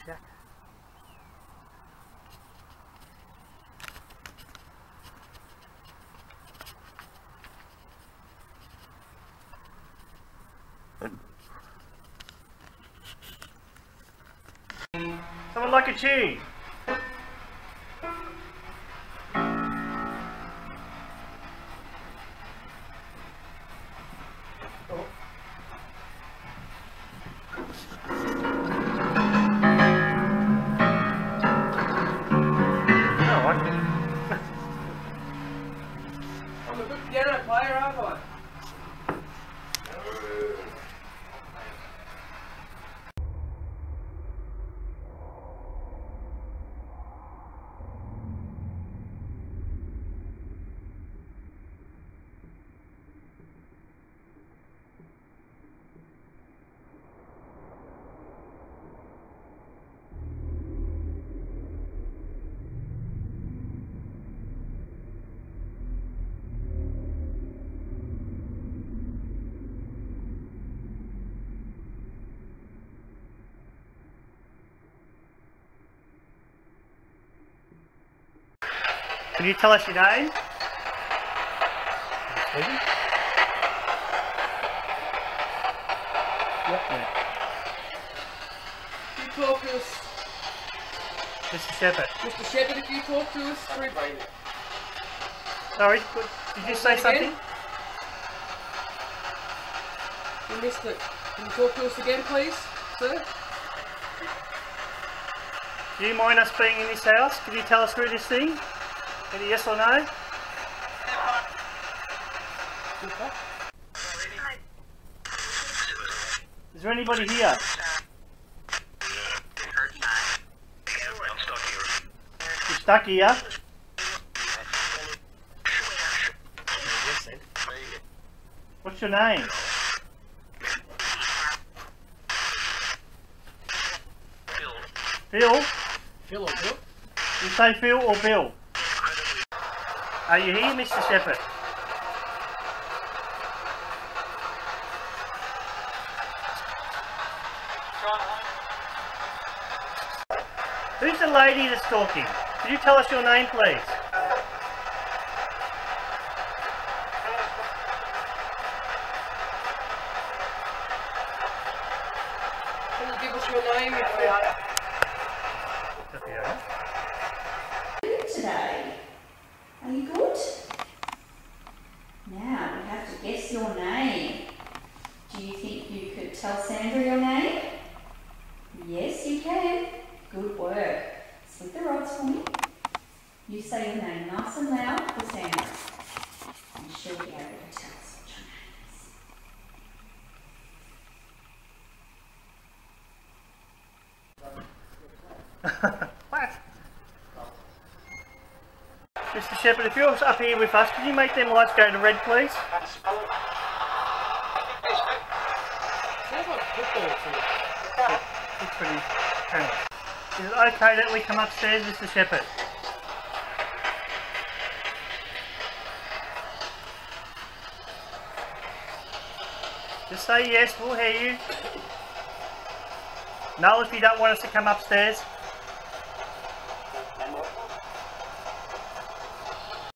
Jack. Someone like a cheese. I'm a good piano player, aren't I? Can you tell us your name? Stephen? Yep. Yeah. You talk to us. Mr. Shepherd. Mr. Shepherd, if you talk to us. Sorry, did you say something? You missed it. Can you talk to us again, please, sir? Do you mind us being in this house? Can you tell us through this thing? Any yes or no? Is there anybody here? You're stuck here? What's your name? Phil? Phil or Bill? You say Phil or Bill? Are you here, Mr. Shepherd? Who's the lady that's talking? Could you tell us your name, please? Can you give us your name? Today. Are you good? Now we have to guess your name. Do you think you could tell Sandra your name? Yes, you can. Good work. Slip the rods for me. You say your name nice and loud for Sandra. And she'll be able to tell us what your name is. What? Mr. Shepherd, if you're up here with us, can you make them lights go to red, please? Sounds like football to me. It's pretty painless. Is it okay that we come upstairs, Mr. Shepherd? Just say yes, we'll hear you. No if you don't want us to come upstairs.